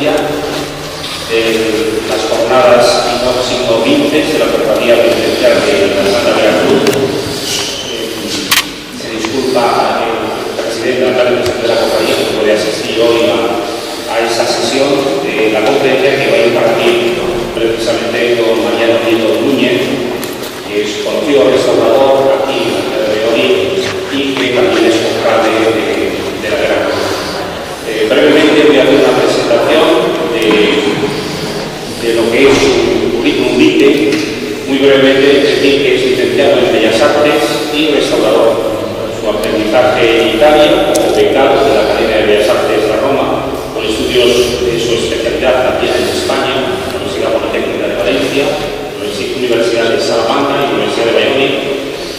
conferencia en las jornadas signo vinces de la Cofradía Penitencial de la Santa Veracruz. Se disculpa el presidente de la Cofradía que puede asistir hoy a esa sesión de la conferencia que va a impartir precisamente con Mariano Nieto Núñez, que es conocido restaurador aquí en la ciudad de Valladolid y que también es cofrade de la Veracruz. Brevemente voy a hacer una presentación de lo que es un currículum vitae. Muy brevemente decir que es licenciado en Bellas Artes y restaurador. Su aprendizaje en Italia como becado de la Academia de Bellas Artes de Roma, con estudios de su especialidad también en España, la Universidad Politécnica de Valencia, la Universidad de Salamanca y la Universidad de Valladolid,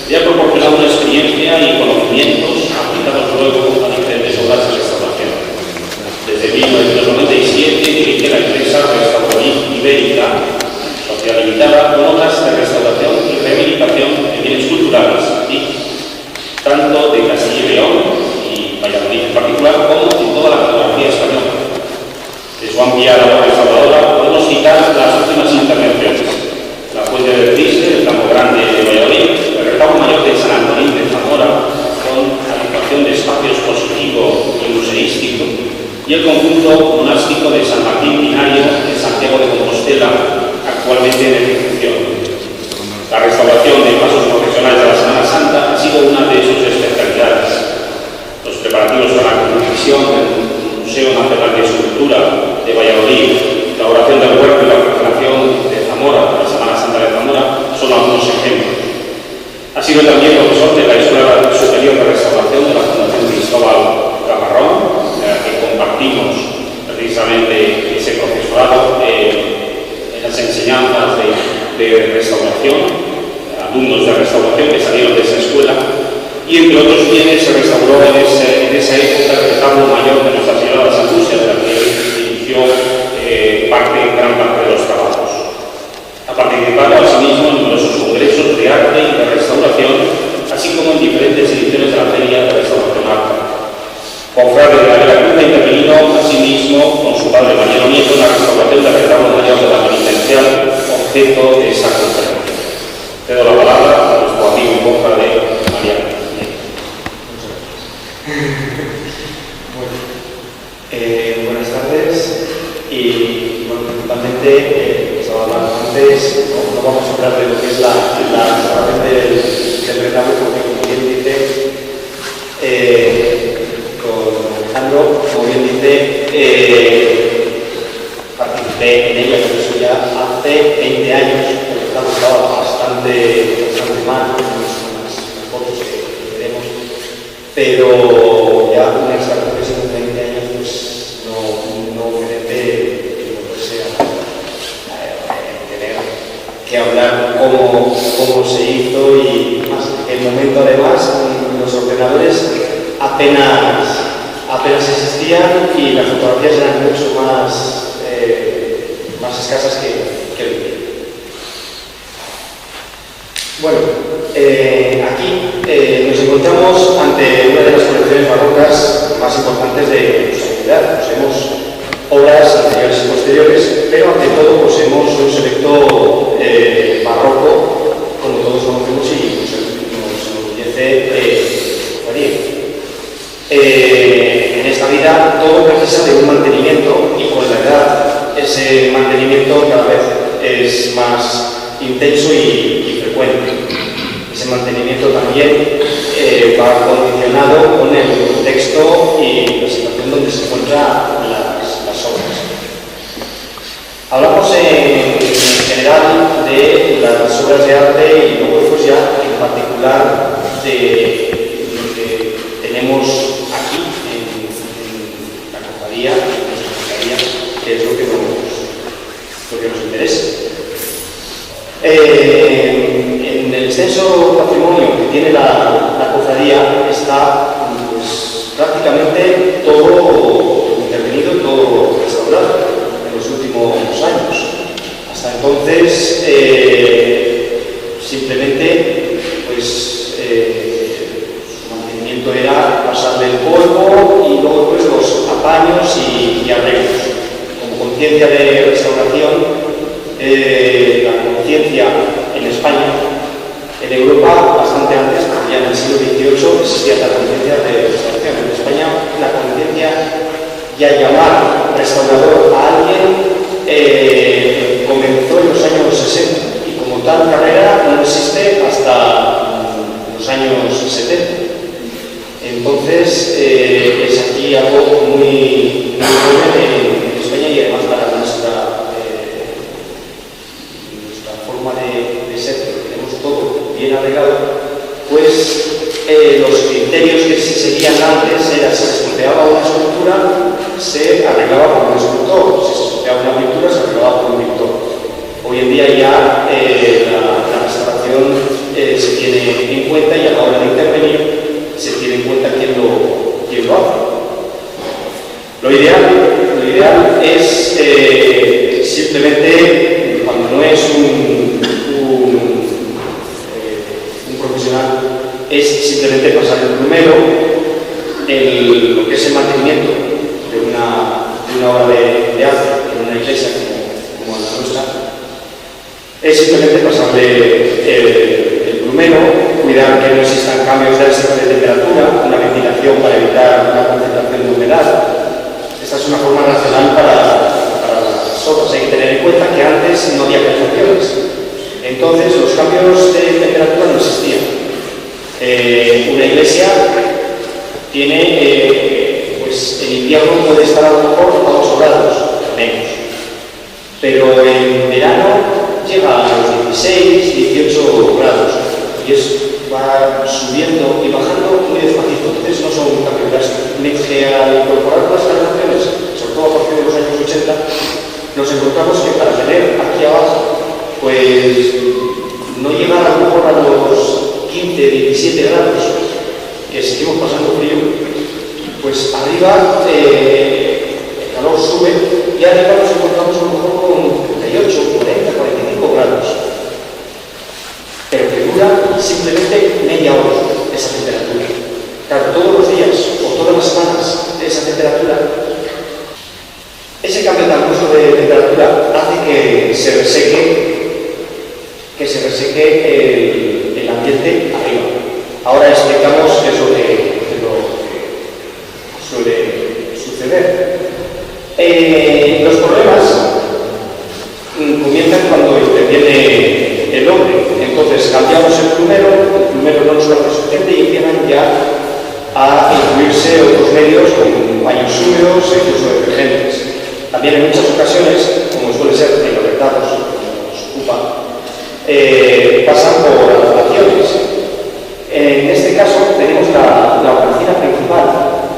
y ha proporcionado una experiencia y conocimientos aplicados luego a diferentes obras de restauración. Desde 1997 dirige la empresa Restauración Ibérica, sociedad limitada, con obras de restauración y rehabilitación de bienes culturales, tanto de Castilla y León y Valladolid en particular, como en toda la geografía española. De su amplia labor restauradora podemos citar las últimas intervenciones: la Fuente del Crise, el Campo Grande de Valladolid, el Retablo Mayor de San Antonín de Zamora, con habitación de espacio expositivo y museístico, y el conjunto monástico de San Martín Binario de Santiago de Compostela, actualmente en ejecución. La restauración de pasos profesionales de la Semana Santa ha sido una de sus especialidades. Los preparativos para la conclusión del Museo Nacional de Escultura de Valladolid, la oración del huerto y la proclamación de Zamora, la Semana Santa de Zamora, son algunos ejemplos. Ha sido también profesor de la Escuela Superior de Restauración de la Fundación Cristóbal Gamarrón, en la que compartimos precisamente ese profesorado en las enseñanzas de restauración, alumnos de restauración que salieron de esa escuela, y entre otros bienes se restauró en esa época el retablo mayor de Nuestra Señora de las Angustias, de la que inició gran parte de los trabajos. Ha participado asimismo en numerosos congresos de arte y de restauración, así como en diferentes ediciones de la Feria de Restauración Arte. Cofrade de la Veracruz ha intervenido asimismo con su padre Mariano Nieto en la restauración del retablo mayor de la Penitencial, objeto de esa conferencia. Cedo la palabra a nuestro amigo cofrade Mariano. Buenas tardes y principalmente, estaba hablando antes, no vamos a hablar de lo que es la restauración del retablo, porque como bien dice con Alejandro, como bien dice, participé en ella, por eso ya hace 20 años, el retablo estaba bastante mal, unas fotos que veremos, pero ya una restauración de 20 años pues no merece tener que hablar cómo se hizo y más. En el momento además los ordenadores apenas existían y las fotografías eran mucho más escasas que hoy. Bueno, aquí nos encontramos ante una de las colecciones barrocas más importantes de nuestra ciudad. Poseemos obras anteriores y posteriores, pero ante todo poseemos un selecto barroco, como todos conocemos, y nos enorgullece. En esta vida todo precisa de un mantenimiento y con la edad ese mantenimiento cada vez es más intenso y frecuente. Ese mantenimiento también va condicionado con el contexto y la situación donde se encuentran las obras. Hablamos en general de las obras de arte y luego pues ya en particular de lo que tenemos aquí en la cofradía, que es lo que nos interesa. En el extenso patrimonio que tiene la cofradía está pues, prácticamente todo intervenido, todo restaurado en los últimos años. Hasta entonces simplemente pues, su mantenimiento era pasarle el polvo y luego pues, los apaños y arreglos. como conciencia de restauración, la conciencia en España, en Europa bastante antes, porque ya en el siglo XVIII existía la conciencia de restauración. En España la conciencia ya llamar restaurador a alguien comenzó en los años 60 y como tal carrera no existe hasta los años 70. Entonces es aquí algo muy joven en España y además para nuestra forma de ser, que tenemos todo bien arreglado, pues los criterios que se seguían antes era si se estropeaba una escultura, se arreglaba por un escultor, si se estropeaba una pintura, se arreglaba por un pintor. Hoy en día ya la restauración se tiene en cuenta y a la hora de intervenir se tiene en cuenta quién lo hace. Lo ideal es simplemente, cuando no es un profesional, es simplemente pasar el plumero, lo que es el mantenimiento de una obra de arte en una iglesia como la nuestra, es simplemente pasarle el plumero, cuidar que no existan cambios de temperatura, una ventilación para evitar una concentración de humedad. Esta es una forma racional para las obras. Hay que tener en cuenta que antes no había calefacciones. Entonces los cambios de temperatura no existían. Una iglesia tiene, pues en invierno puede estar a lo mejor a 8 grados, menos. Pero en verano llega a los 16, 18 grados. Y va subiendo y bajando muy despacito. Entonces no son cambios drásticos. Al incorporar las calefacciones, sobre todo a partir de los años 80, nos encontramos que para tener aquí abajo, pues no llegar a lo mejor a los 15, 17 grados, que seguimos pasando frío, pues arriba el calor sube y arriba nos encontramos a lo mejor con 38, 40, 45 grados. Pero que dura simplemente media hora esa temperatura. Claro, todos los días o todas las semanas esa temperatura, ese cambio tan brusco de temperatura hace que se reseque el ambiente arriba. Ahora explicamos qué es lo que suele suceder. Los problemas comienzan cuando interviene el hombre. Entonces cambiamos el plumero no nos lo suficiente y empiezan ya a incluirse otros medios como baños húmedos e incluso detergentes. También en muchas ocasiones, como suele ser en los retratos que nos ocupa, pasan por adaptaciones. En este caso tenemos la hornacina principal,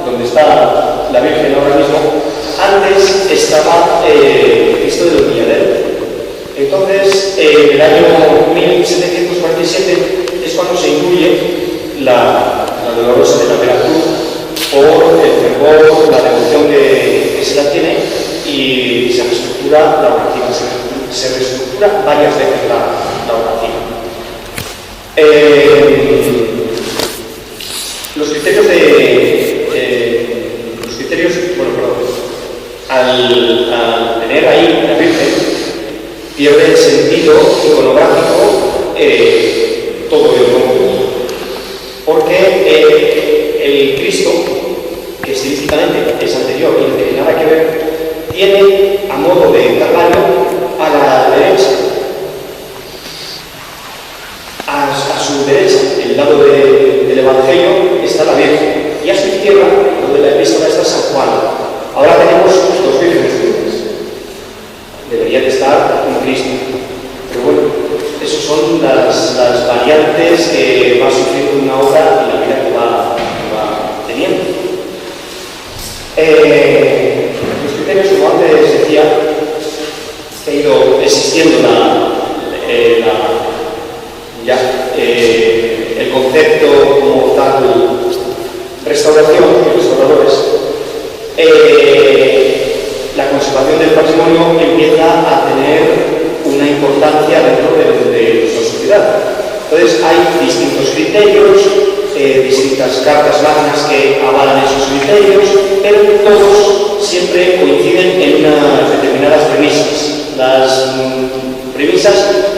donde está la Virgen ahora mismo. Antes estaba Cristo del Humilladero. Entonces, en el año 1747 es cuando se incluye la Dolorosa de la Veracruz por el fervor, la devoción que se la tiene y se reestructura la hornacina. Se reestructura varias veces la hornacina. Los criterios, al tener ahí la Virgen, pierde el sentido iconográfico todo el mundo. Porque el Cristo, que estilísticamente es anterior y no tiene nada que ver, tiene a modo de Calvario a la derecha. A su derecha, en el lado del Evangelio, está la Virgen. Y a su izquierda, donde la epístola está San Juan. Ahora tenemos dos vírgenes juntas. Debería de estar con Cristo. Pero bueno, esas son las variantes que va sufriendo una obra y la vida que va teniendo. Los criterios, como antes decía, que ha ido existiendo el concepto como tal restauración y restauradores, la conservación del patrimonio empieza a tener una importancia dentro de nuestra sociedad. Entonces hay distintos criterios, distintas cartas magnas que avalan esos criterios, pero todos siempre coinciden en unas determinadas premisas. Las premisas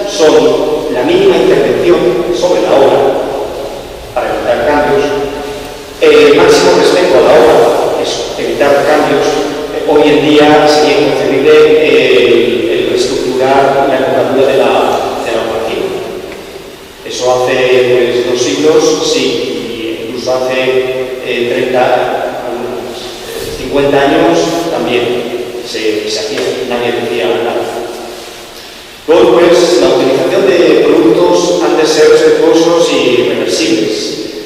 son la mínima intervención sobre la obra para evitar cambios, el máximo respeto a la obra, es evitar cambios. Hoy en día sería inconcebible el reestructurar la envergadura de la operación. Eso hace pues, 2 siglos, sí, incluso hace 50 años también se hacía, nadie decía nada. Luego, pues, la utilización de productos han de ser respetuosos y reversibles.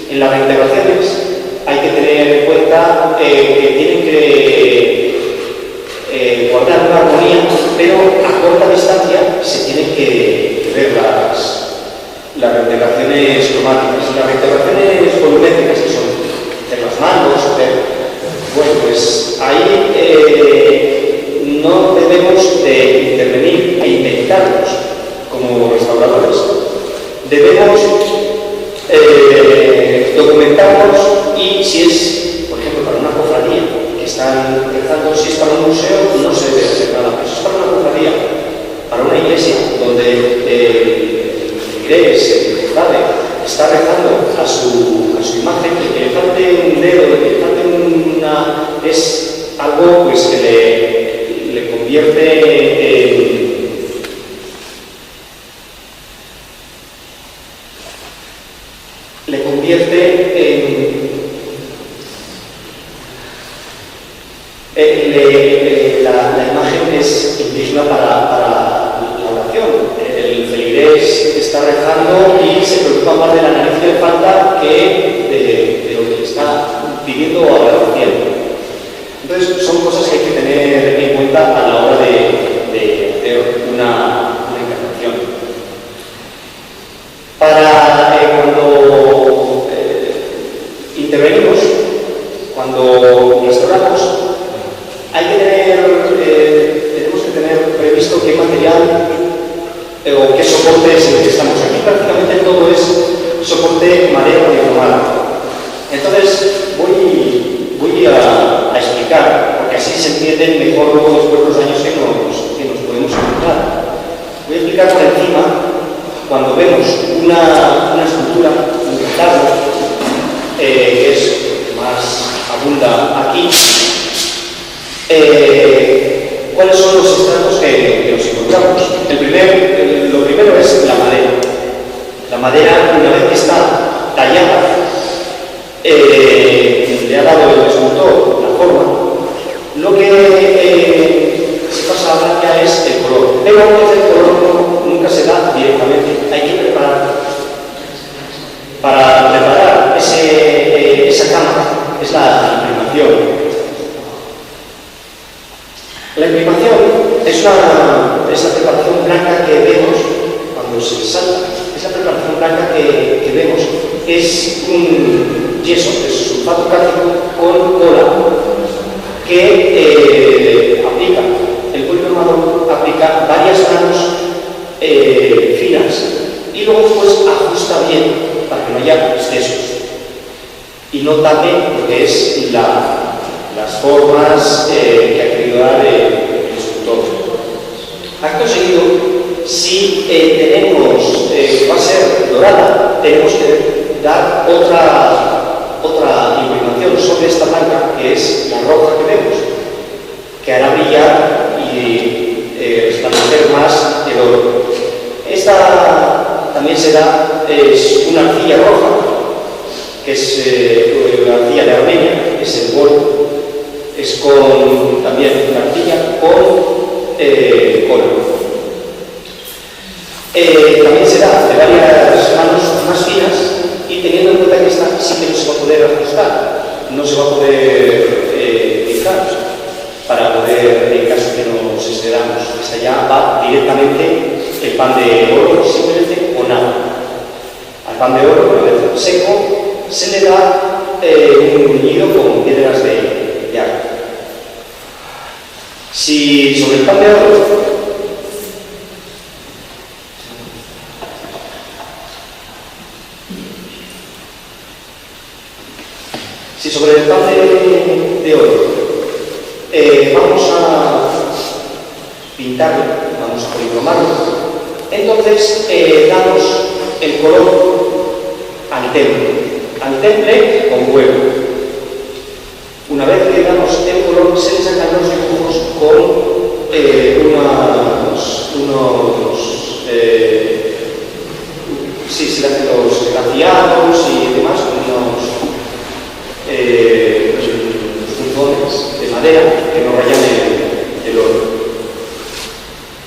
En las reintegraciones hay que tener en cuenta que tienen que guardar una armonía, pero a corta distancia se tienen que ver las reintegraciones cromáticas. Las reintegraciones volumétricas, que son hacer las manos, bueno, pues ahí no debemos de intervenir e inventarnos como restauradores. Debemos documentarnos y si es, por ejemplo, para una cofradía que están rezando, si es para un museo no se debe hacer nada, pero si es para una cofradía, para una iglesia donde el cofrade está rezando a su imagen, y que le falte un dedo, que le falte es algo pues que le convierte en la imagen es indigna para la oración. El feligrés está rezando y se preocupa más de la nariz que le falta que de lo que le está pidiendo a la oración. Entonces son cosas que hay que tener en cuenta a la hora de hacer una encarnación. Para cuando intervenimos, cuando restauramos, tenemos que tener previsto qué material o qué soporte es el que estamos. Aquí prácticamente todo es soporte madera policromada. Entonces voy a explicar, porque así se entienden mejor luego después de los años que nos podemos encontrar. Voy a explicar por encima, cuando vemos una escultura, un retablo, que es más abunda aquí, ¿cuáles son los estratos que nos encontramos? Lo primero es la madera. La madera, una vez que está tallada, le ha dado el escultor la forma, lo que se pasa a hablar ya es el color. Pero el color nunca se da directamente, hay que preparar. Para preparar esa cama es la imprimación. La imprimación es la preparación blanca que vemos cuando se salta. Es la preparación blanca que vemos. Es un yeso, es sulfato cálcico con cola que aplica. El policromado aplica varias manos finas y luego después ajusta bien para que no haya excesos y no tape lo que es las formas que ha querido dar el escultor. Acto seguido, si va a ser dorada, tenemos que dar otra imprimación sobre esta blanca, que es la roja que vemos, que hará brillar y resplandecer más el oro. Esta también es una arcilla roja, que es la arcilla de Armenia, que es el bol. Es también una arcilla con cola. También será de varias manos más finas y teniendo en cuenta que esta sí que no se va a poder ajustar, no se va a poder fijar para poder, en caso que nos excedamos. Esta ya va directamente el pan de oro, simplemente con agua. Al pan de oro, una vez seco, se le da un bruñido con piedras de agua. Si sobre el pan de oro de oro vamos a pintarlo, vamos a policromarlo. Entonces damos el color al temple con huevo. Una vez que damos el color, se le sacan los dibujos con se le hacen los glaciados y demás, unos punzones de madera que no rayan el oro.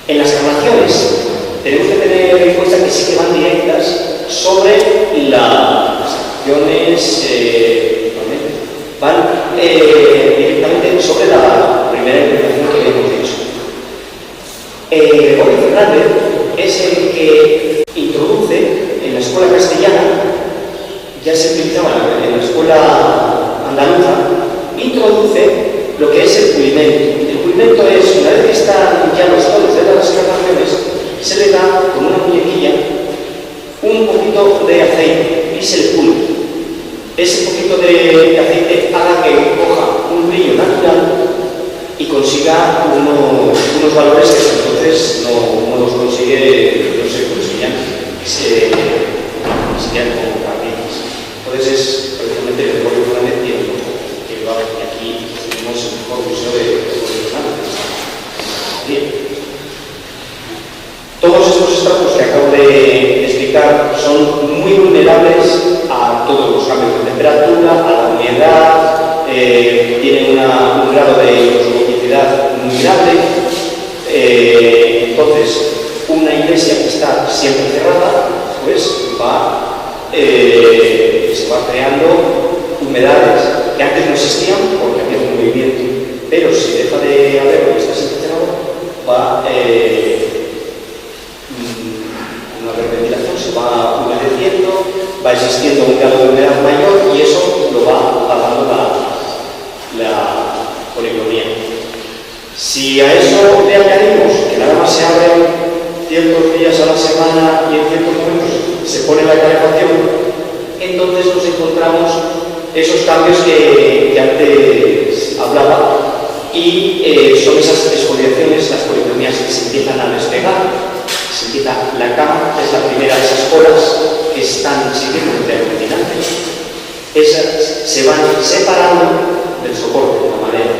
En las carnaciones tenemos que tener en cuenta que sí que van directas sobre las acciones, van directamente sobre la primera interpretación que habíamos dicho. Gregorio Fernández es el que introduce en la escuela castellana, ya se utilizaba en la escuela andaluza, introduce lo que es el pulimento. El pulimento es, una vez que están ya los tonos de las carnaciones, se le da con una muñequilla un poquito de aceite y se le pule. Ese poquito de aceite haga que coja un brillo natural y consiga unos valores que hasta entonces no los consigue, no se conseguían, se como partidas. Entonces es precisamente el Gregorio Fernández que lo hace, que aquí tenemos el mejor museo de Gregorio Fernández. Bien. Todos estos estratos que acabo de explicar son muy vulnerables a todos los cambios de temperatura, a la humedad, tienen un grado de osmoticidad muy grande. Entonces, una iglesia que está siempre cerrada, pues se va creando humedades que antes no existían porque había un movimiento, pero si deja de haber lo que está siempre cerrado, va una ventilación, se va humedeciendo, va existiendo un grado de humedad mayor y eso lo va dando la policromía. Si a eso le añadimos que nada más se abren ciertos días a la semana y en ciertos momentos se pone la calefacción, entonces nos encontramos esos cambios que antes hablaba y son esas exfoliaciones, las policromías que se empiezan a despegar. Se empieza la cama, es la primera de esas colas que están siguiendo el terminante. Esas se van separando del soporte de la madera.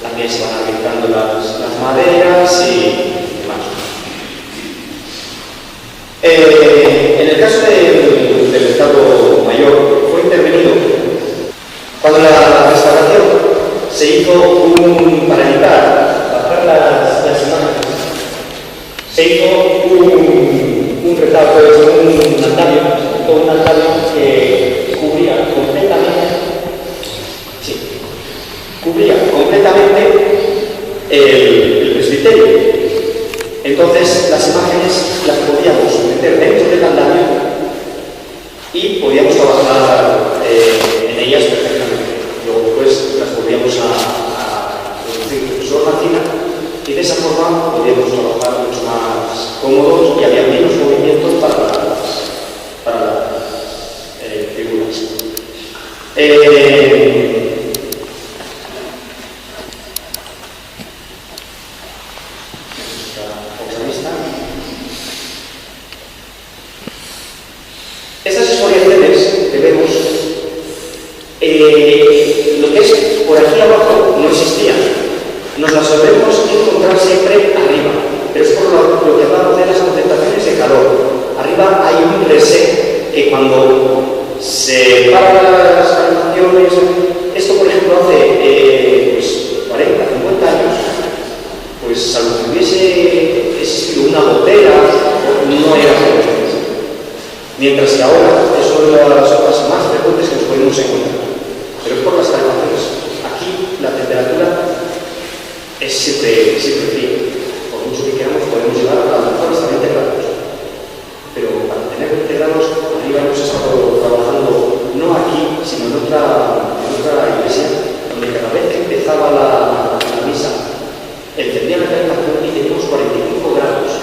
También se van arrancando las maderas y demás. En el caso del Estado Mayor fue intervenido cuando la restauración se hizo para evitar bajar las imágenes. Se hizo un retablo, un altario que cubría completamente el presbiterio. Entonces las imágenes las podíamos meter dentro del andamio y podíamos trabajar en ellas perfectamente. Luego pues las podíamos a reducir su hornacina y de esa forma podíamos trabajar mucho más cómodos y había menos movimientos para las figuras. Estas exfoliaciones que vemos, lo que es por aquí abajo no existían. Nos las solemos encontrar siempre arriba, pero es por lo que hablamos de las concentraciones de calor. Arriba hay un reset que cuando se paran las calefacciones, esto por ejemplo hace 40, 50 años, pues salvo que hubiese existido una gotera, no era frecuente. Mientras que ahora es una de las cosas más frecuentes que nos podemos encontrar. Pero es por las calefacciones. Aquí la temperatura es siempre fría. Por mucho que queramos podemos llegar a lo mejor hasta 20 grados. Pero para tener 20 grados, arriba hemos estado trabajando no aquí, sino en otra iglesia, donde cada vez que empezaba la misa, encendía la calefacción y teníamos 45 grados.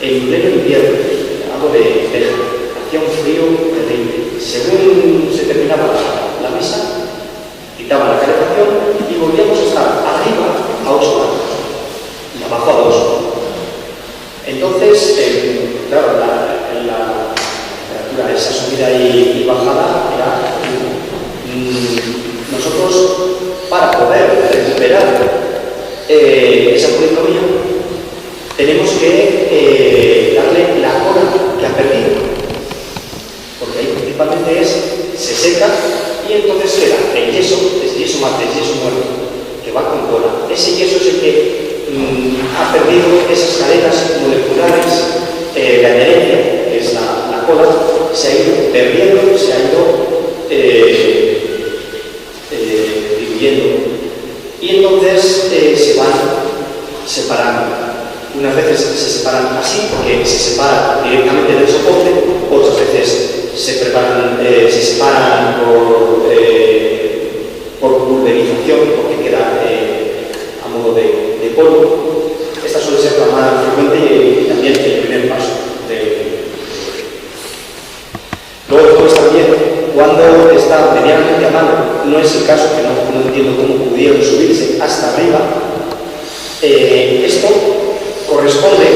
En pleno invierno, algo de hacía un frío terrible. Según se terminaba la misa, quitaba la calefacción recuperación y volvíamos a estar arriba a 8 metros y abajo a 2. Entonces, claro, la temperatura, esa subida y bajada era... nosotros, para poder recuperar esa policromía, tenemos que darle la cola que ha perdido, porque ahí principalmente se seca y entonces queda el yeso mate, el yeso muerto, que va con cola. Ese yeso es el que ha perdido esas cadenas moleculares de adherencia, que es la cola, se ha ido perdiendo, se ha ido diluyendo. Y entonces se van separando. Unas veces se separan así, porque se separan directamente del soporte, otras veces se separan por pulverización, porque queda a modo de polvo. Esta suele ser la más frecuente y también el primer paso. Luego después también, cuando está medianamente a mano, no es el caso, que no entiendo cómo pudieron subirse hasta arriba, esto corresponde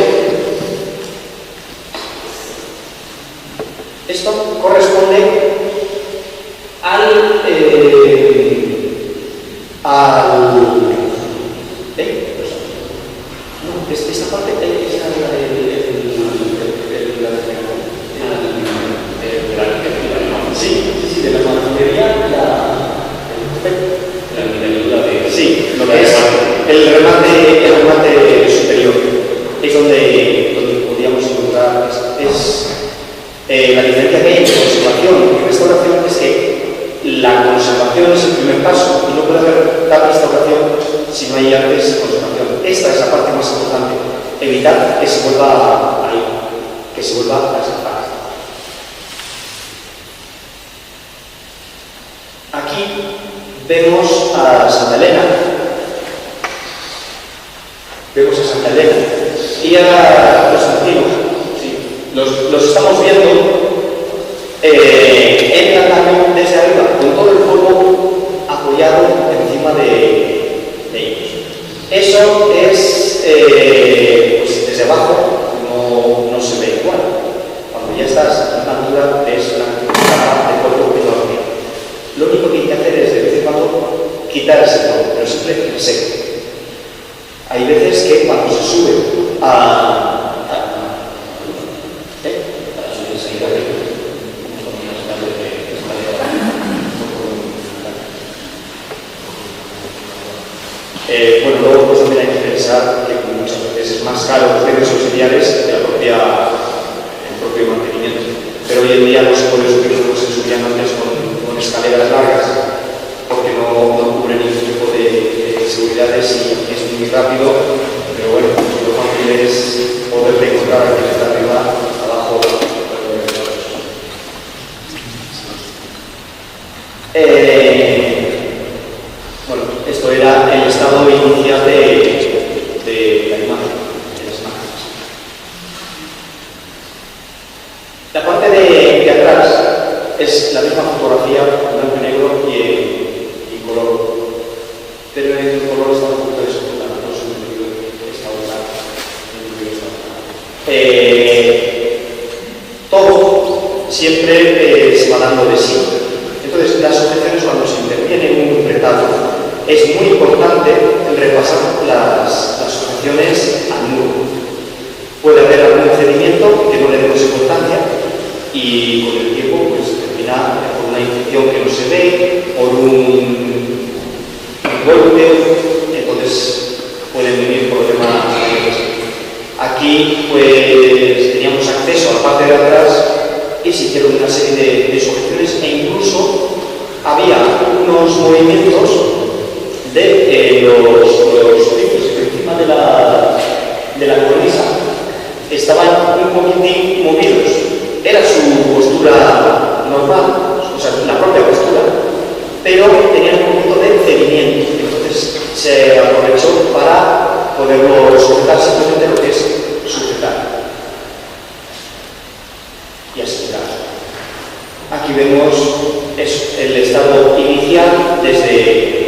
al esta parte es de la maquinaria, sí, lo que es el remate superior, es donde podríamos encontrar la diferencia que hay entre conservación y restauración. Es que la conservación es el primer paso y no puede haber tal restauración si no hay antes conservación. Esta es la parte más importante, evitar que se vuelva a ir, que se vuelva a escapar. Aquí vemos a Santa Elena. Y a los antiguos. Sí. Los estamos viendo en la nave desde arriba, con todo el polvo apoyado encima de ellos. Eso es, pues desde abajo no se ve igual. Cuando ya estás a una altura, ves la capa de polvo enorme. Lo único que hay que hacer es de vez en cuando quitar ese polvo, pero siempre seco. Hay veces que cuando se sube bueno, luego pues también hay que pensar que muchas veces es más caro los medios auxiliares que el propio mantenimiento. Pero hoy en día no se puede subir como se subían antes con escaleras largas, porque no cubre ningún tipo de seguridades y es muy rápido. Pero bueno, lo fácil es poder encontrar aquí desde arriba, abajo. Bueno, esto era el estado inicial de la imagen, de las imágenes. La parte de atrás es la misma fotografía, blanco y negro y color. Pero el color está un poquito desenfocado, no se me olvidó esta otra. Todo siempre se va dando de sí. Entonces, las sujeciones, cuando se interviene en un retablo, es muy importante repasar las sujeciones al muro. Puede haber algún cedimiento que no le demos importancia y con el tiempo pues termina por una infección que no se ve, por un golpe, entonces pueden venir problemas. Aquí pues teníamos acceso a la parte de atrás y se hicieron una serie de sujeciones e incluso había unos movimientos de los tipos encima de la cornisa estaban un poquitín movidos. Era su postura normal, o sea, la propia postura, pero tenían un poquito de cedimiento. Entonces se aprovechó para poderlo sujetar, simplemente lo que es sujetar y asegurar. Aquí vemos eso, el estado inicial desde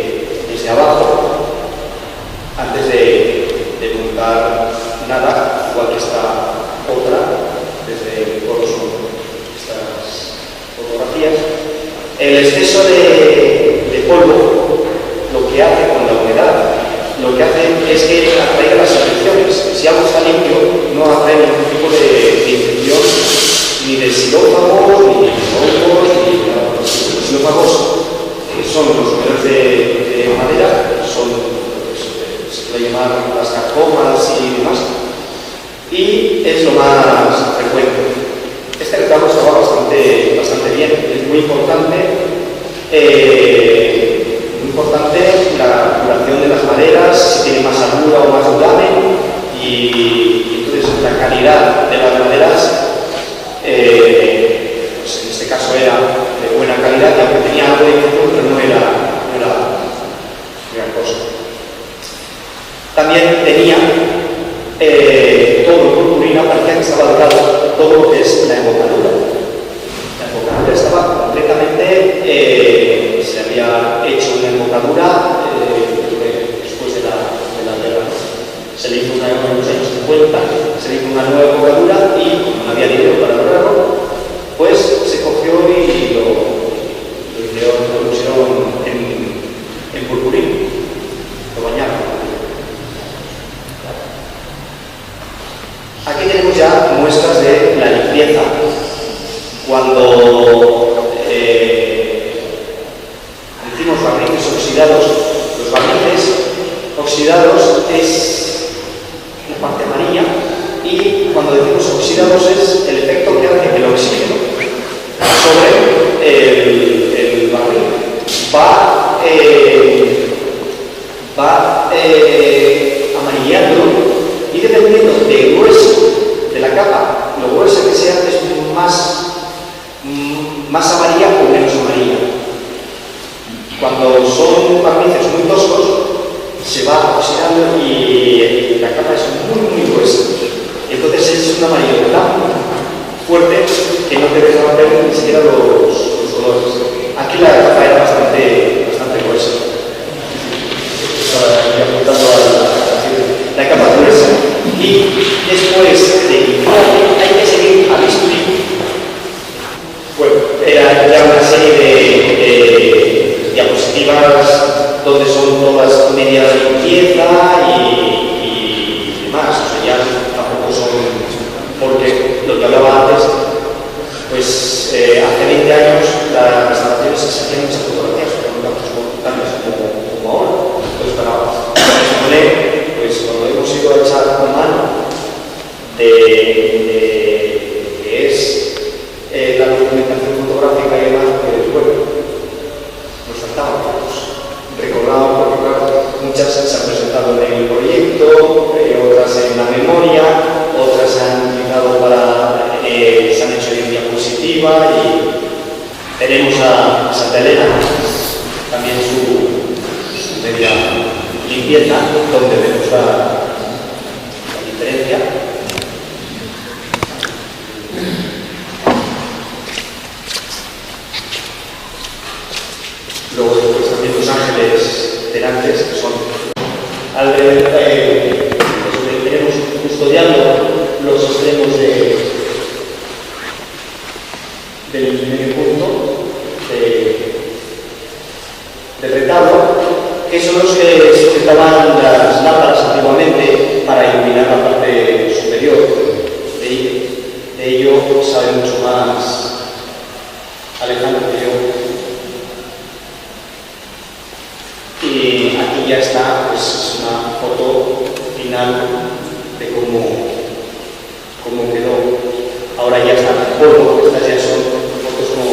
que hace con la humedad, lo que hace es que atraiga las infecciones. Si algo está limpio, no atrae ningún tipo de infección, ni de xilófagos, ni de hongos, ni de nada. Los xilófagos son los humedales de madera, se puede llamar las carcomas y demás, y es lo más frecuente. Este retablo estaba bastante bien. Es muy importante la curación de las maderas, si tiene más altura o más duramen, y entonces la calidad de las maderas, pues en este caso era de buena calidad, y aunque tenía algo de infección, pero no era gran cosa. También tenía todo el purpurina, parecía que estaba dorado, todo lo que es la embocadura. La embocadura estaba completamente, se había hecho una embocadura después de la guerra. Se le hizo en los años 50, se le hizo una nueva embocadura y como no había dinero para lograrlo, pues se cogió y lo pusieron en purpurina, lo bañaron. Aquí tenemos ya muestras de la limpieza. Cuando decimos barnices oxidados, los barnices oxidados es la parte amarilla, y cuando decimos oxidados es el efecto que hace que el oxígeno sobre el barniz va amarillando, y dependiendo del grueso de la capa, lo gruesa que sea, es más amarilla o menos amarilla. Cuando son barnices muy toscos, se va oxidando y la capa es muy gruesa. Entonces es un amarillo tan fuerte que no te deja ver ni siquiera los colores. Aquí la capa era bastante gruesa. La capa gruesa, y después de limpiar hay que seguir a bisturí. Bueno, era ya una serie de diapositivas donde son todas medidas de limpieza y demás. O sea, ya tampoco son, porque lo que hablaba antes, pues hace 20 años las instalaciones se hacían muchas fotografías, pero no tantas como ahora. Entonces, para exponer, pues cuando hemos ido a echar una mano de que es la documentación fotográfica y demás, pues bueno, nos faltábamos. Recordamos porque claro, muchas se han presentado en el proyecto, otras en la memoria, otras se han utilizado se han hecho en diapositiva, y tenemos a Santa Elena, también su media limpieza, donde vemos la diferencia. Luego después también Los Ángeles Tenantes, que son tenemos custodiando los extremos del medio punto del retablo, que son los que sujetaban las lámparas antiguamente para iluminar la parte superior. De ello sabe mucho más Alejandro que yo. Y aquí ya está, pues es una foto final de cómo quedó. Ahora ya está en polvo, estas ya son fotos como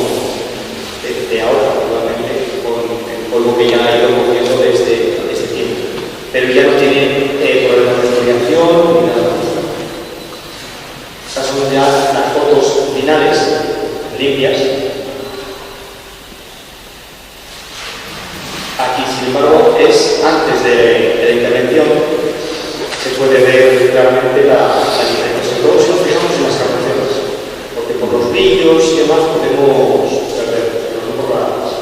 de ahora, probablemente, con el polvo que ya ha ido cogiendo de este tiempo. Pero ya no tiene problemas de exfoliación ni nada más. Estas son ya las fotos finales, limpias. Aquí, sin embargo, es antes de la intervención. Se puede ver claramente la diferencia. Sobre todo si nos fijamos en las captaciones, porque por los brillos y demás podemos perder, pero no por las.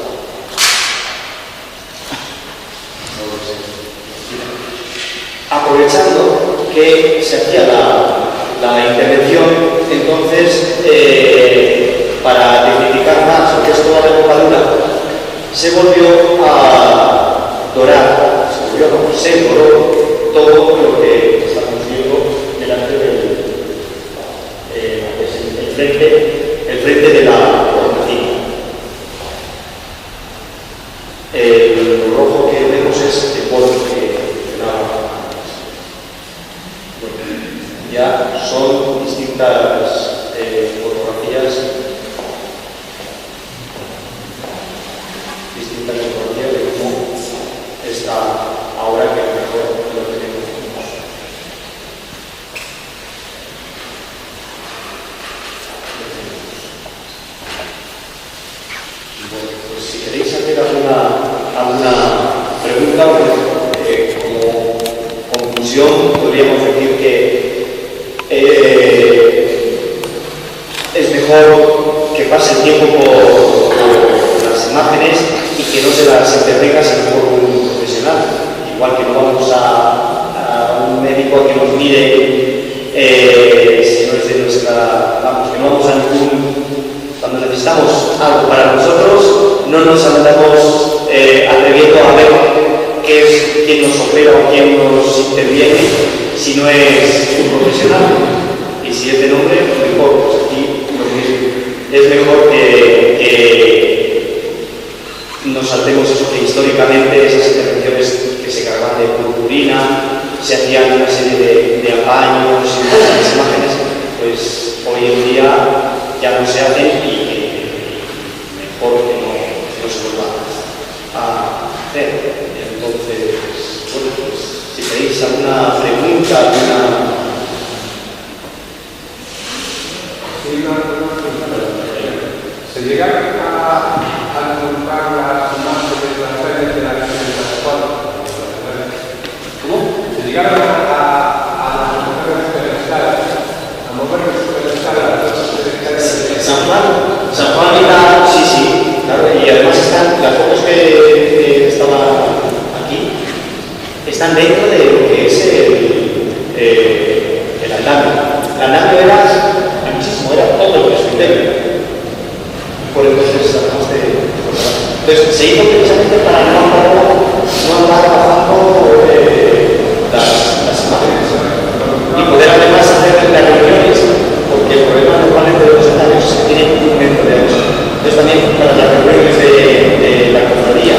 Aprovechando que se hacía la intervención, entonces, para dignificar más lo que es toda la embocadura, se volvió a dorar bueno, se decoró todo lo que estamos viendo delante del el frente de la hornacina. El rojo que vemos es el polvo que ya son distintas fotografías de cómo está ahora que a lo mejor lo tenemos. Bueno, pues si queréis hacer alguna pregunta, como conclusión podríamos decir que es mejor que pase el tiempo por las imágenes y que no se las intervenga sino por un profesional. Igual que no vamos a un médico a que nos mire si no es de nuestra... Vamos, que no vamos a ningún... Cuando necesitamos algo para nosotros, no nos andamos atreviendo a ver quién nos opera o quién nos interviene, si no es un profesional. Y si es de nombre, mejor. Pues aquí lo mismo. Es mejor que nos saltemos eso, que históricamente esas intervenciones que se cargaban de purpurina, se hacían una serie de apaños y esas imágenes, pues hoy en día ya no se hacen y mejor que no se vuelva a hacer. Entonces, bueno, pues si tenéis alguna pregunta, ¿se llegaron a nombrar las imágenes de las redes de la representación? ¿cómo? ¿Se llegaron a mover San Juan era, sí, claro, y además están las fotos que estaban aquí, están dentro de lo que es el andamio. El andamio era anchísimo, era todo lo que es interior. Por entonces, además entonces se hizo precisamente para no andar bajando las imágenes y poder además hacer las reuniones, porque el problema normalmente de los escenarios es que tienen un metro de ancho. Entonces también para las reuniones de la cofradía,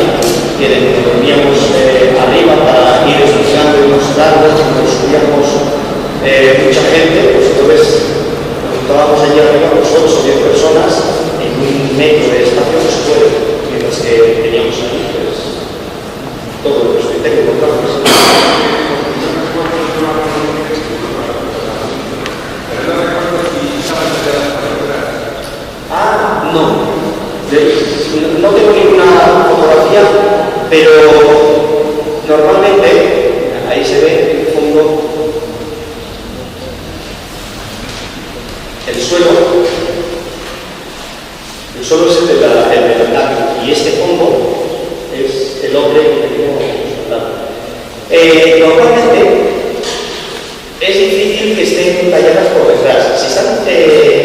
que nos reuníamos arriba para ir escuchando y mostrando, nos subíamos mucha gente, pues entonces nos estábamos allí arriba, los 8 o 10 personas, en un metro de espacio no se puede, mientras que teníamos ahí pues, todo lo que estoy técnico, claro. No tengo ninguna fotografía, pero normalmente ahí se ve en fondo el suelo es el del andamio y este fondo es el hombre que tenemos andando. Normalmente es difícil que estén talladas por detrás.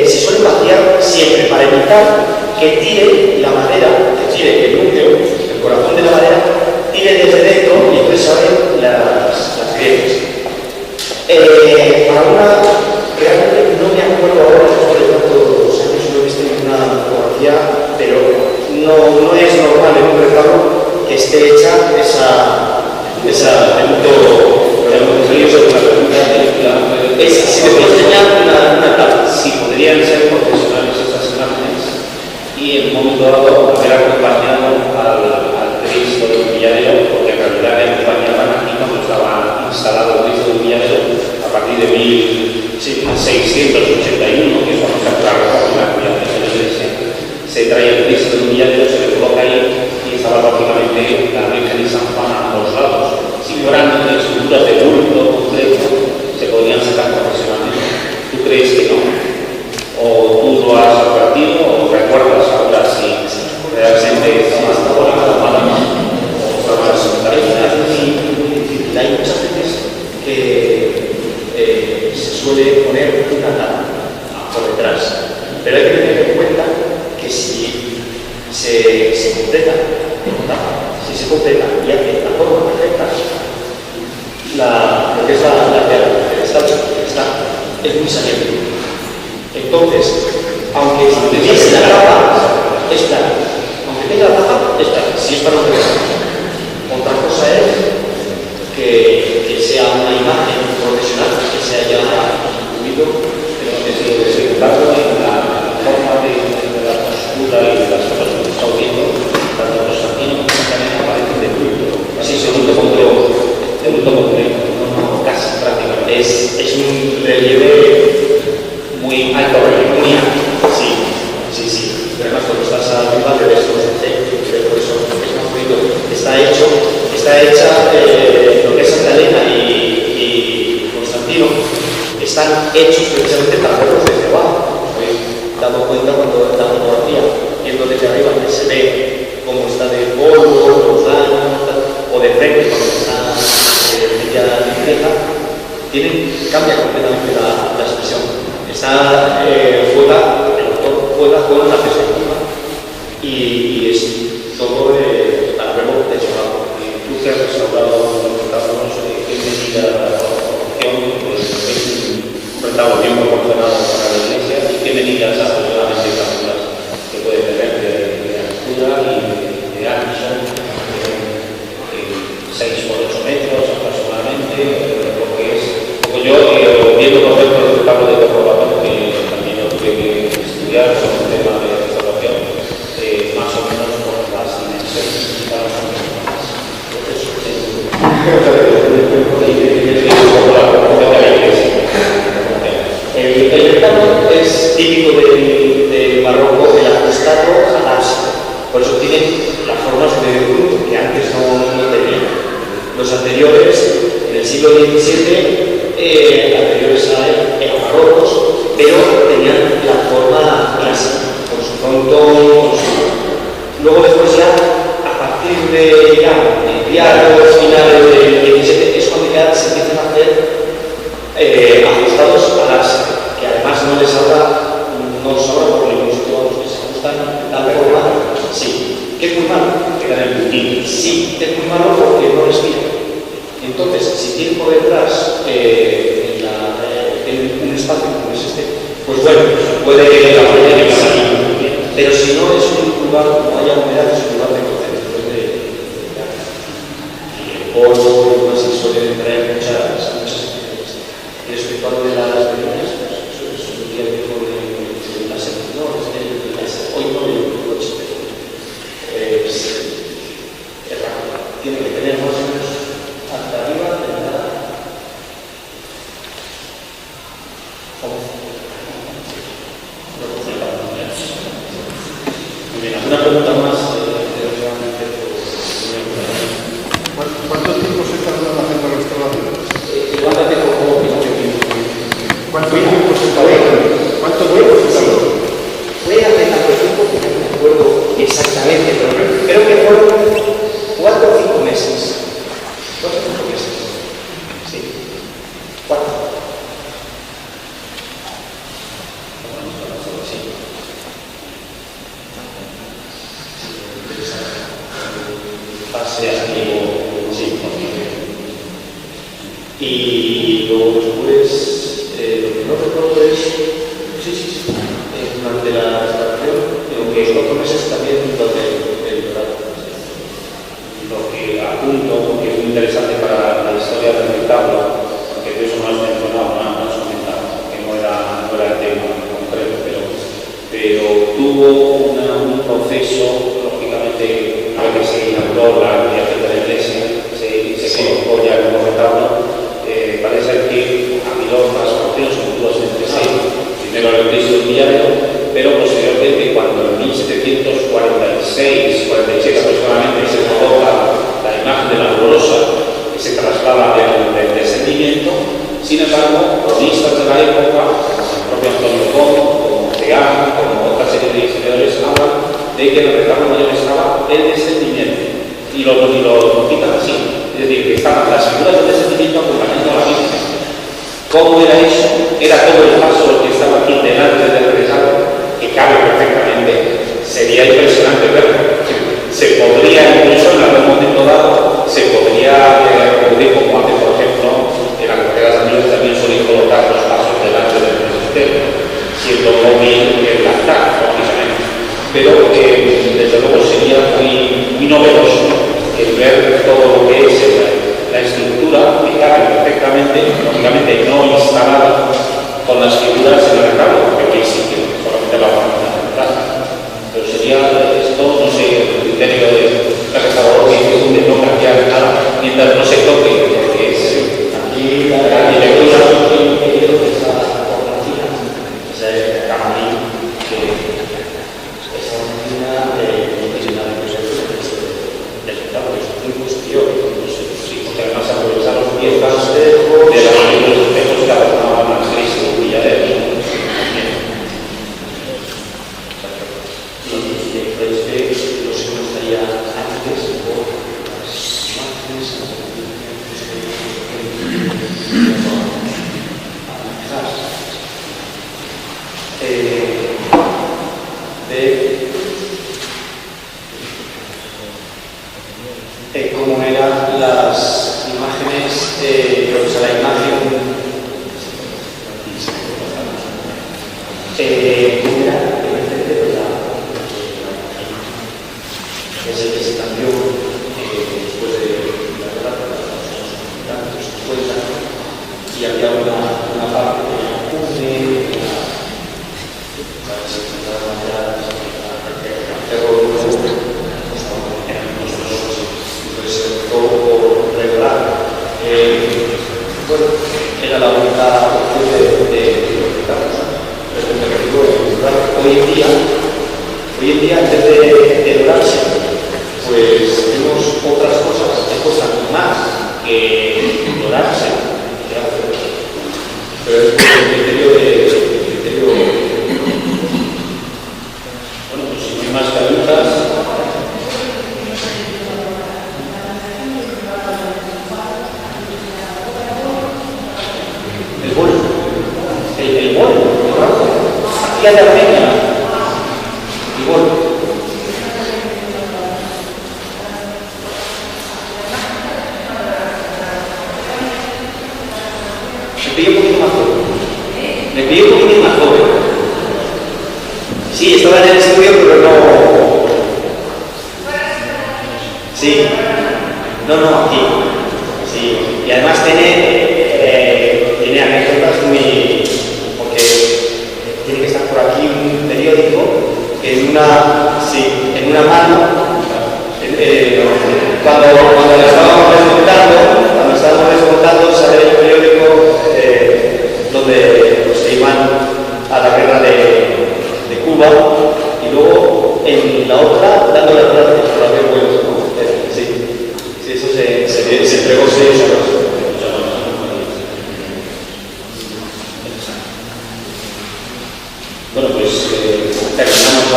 Si suelen vaciar siempre para evitar que tire la madera, que tire el núcleo, el corazón de la madera, tire desde dentro y entonces abren las grietas. Realmente no me acuerdo ahora, después de tantos años, no he visto ninguna fotografía, pero no es normal en un retablo que esté hecha si te puedo enseñar una tabla. Si podrían ser profesionales estas imágenes y en un momento dado haber acompañado al Cristo del Humilladero, porque en realidad le acompañaban aquí cuando estaba instalado el Cristo del Humilladero a partir de 1681, que es cuando se hace la reforma de la iglesia. Se trae el Cristo del Humilladero, se le coloca ahí y estaba prácticamente la Virgen y San Juan a ambos lados. Si fueran estructuras de bulto completo, se podrían sacar profesionalmente. ¿Tú crees que no? ¿O tú lo has advertido o recuerdas ahora si realmente estás ahora o formas hay muchas veces que se suele poner una tapa por detrás, pero hay que tener en cuenta que si se completa y hace la forma perfecta, lo que es la tierra, el estacho, es muy saliente. Entonces, aunque tuviese la tapa, es plana. Aunque tenga la tapa, es plana. Si es para un regalo. Otra cosa es que sea una imagen profesional, que se haya incluido, pero tanto en la forma de la postura y de las cosas que está viendo, tanto Constantino como también aparecen de culto. Sí, segundo control. No, casi prácticamente. Es un relieve muy alto, muy alto. Sí. Pero además cuando estás arriba de ves los efectos, por eso es más bonito. Está hecha lo que es Santa Elena y Constantino, están hechos precisamente para verlos desde abajo. Me he dado cuenta cuando la fotografía, viendo desde arriba, que se ve cómo está de polvo, los daños, o de frente cuando está media ligereza, cambia completamente la expresión. El autor juega con la perspectiva y es todo para verlo desde abajo. Tú que has restaurado los retablos, ¿qué medida la proporción? Pues es un retablo bien proporcionado para la iglesia, y qué medidas aproximadamente calculas que puede tener de altura y de ancho, 6 por 8 metros aproximadamente, porque yo viendo por ejemplo el retablo de Torrobato, que también yo tuve que estudiar sobre el tema de restauración, más o menos por las dimensiones para los el retablo es típico del barroco, el ajustado al ábside. Por eso tiene las formas de grupo que antes no tenían. Los anteriores, en el siglo XVII, anteriores a él, eran barrocos, pero tenían la forma clásica, con su frontón, con su... Luego después ya, a partir de mediados, finales del XVII, es cuando ya se empiezan a hacer ajustados a las que además no les habla, no sobra por ningún sitio, a los que se ajustan la forma, sí, que es muy malo, queda en el puntito. sí, es muy malo porque no respira. Entonces, si tiene por detrás en un espacio como es este, pues bueno, puede que la mayoría de salir, pero si no es un lugar, no haya humedad, es un lugar de concentración de polvo, así suelen traer muchas y respecto a lo de las bebidas, pues eso es un día viejo de las servidores, hoy no de un coche, es rápido, tiene que tener más o menos hasta arriba de la Muy bien, ¿alguna pregunta más? ¿Cuánto tiempo se tarda en hacer la restauración? Levántate como ¿Cuánto tiempo se tarda? ¿Cuánto tiempo se tarda? Fue hace tanto tiempo que no me acuerdo exactamente, pero creo que fueron 4 o 5 meses. 4 o 5 meses. Sí. 4. Sí. Pase aquí, sí. Y luego después, lo que no recuerdo es, sí, durante la restauración, que 4 meses también durante el dorado. Lo que apunto, porque es muy interesante para la historia del retablo, porque de eso no has mencionado, no has comentado, que no era el tema en concreto, pero tuvo un proceso, lógicamente, una vez que se inauguró la ampliación de la iglesia, se colocó ya el nuevo retablo. Parece ser que ha habido transformaciones mutuas entre sí. Primero el Cristo Villarero, pero posteriormente, cuando en 1746, 47 aproximadamente, se coloca la imagen de la Dolorosa, que se traslada del descendimiento. Sin embargo, cronistas de la época, como el propio Antonio Gómez, como Teán, como otra serie de historiadores, hablan de que en el retablo mayor estaba el descendimiento, y lo quitan así. Es decir, que estaban las figuras del descendimiento acompañando a la Virgen. ¿Cómo era eso? Era todo el paso que estaba aquí delante del regalo, que cabe perfectamente. Sería impresionante verlo. Se podría, incluso en algún momento dado, se podría reproducir como hace, por ejemplo, mientras no se toque, porque es Aquí la arquitectura. Sí, porque además aprovechar los piezas de los espejos que adornaban las crisis y ya de cómo eran las imágenes, o sea, la imagen cómo era el frente de la desde que se cambió después de la guerra de los 50 y había una parte de la cumbre, todo regular. Bueno, era la única opción de hoy en día, en vez de dorarse, pues vemos otras cosas que costan más que dorarse. Pero es por el criterio bueno, pues si no hay más preguntas. El bol, aquí hay Armenia, el bol. Me pillé un poquito más joven. Sí, estaba en el estudio, pero no. Sí, no, aquí. Sí, y además tiene anécdotas muy. Porque tiene que estar por aquí un periódico en una mano. Cuando lo estábamos desmontando, sale el periódico donde pues, se iban a la guerra de Cuba y luego en la otra dando las gracias por haber vuelto. Sí, eso se entregó 6 horas. Bueno, pues terminamos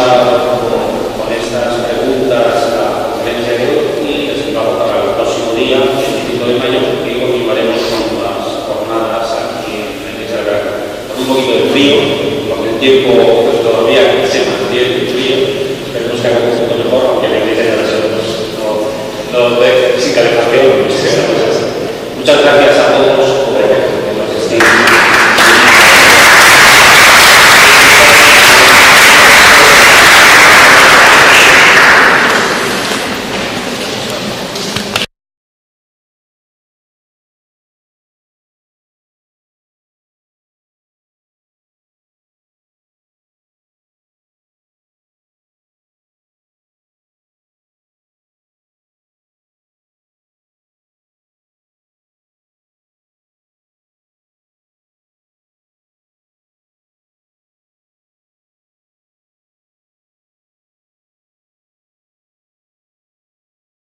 con estas preguntas la conferencia de hoy y les invito para el próximo día, el 5 de mayo, que continuaremos con las jornadas aquí en el Sagrado. Con un poquito de frío, porque el tiempo pues, todavía se mantiene frío, esperemos que haga un poquito mejor, aunque la iglesia ya no de sin calefacción. Muchas gracias.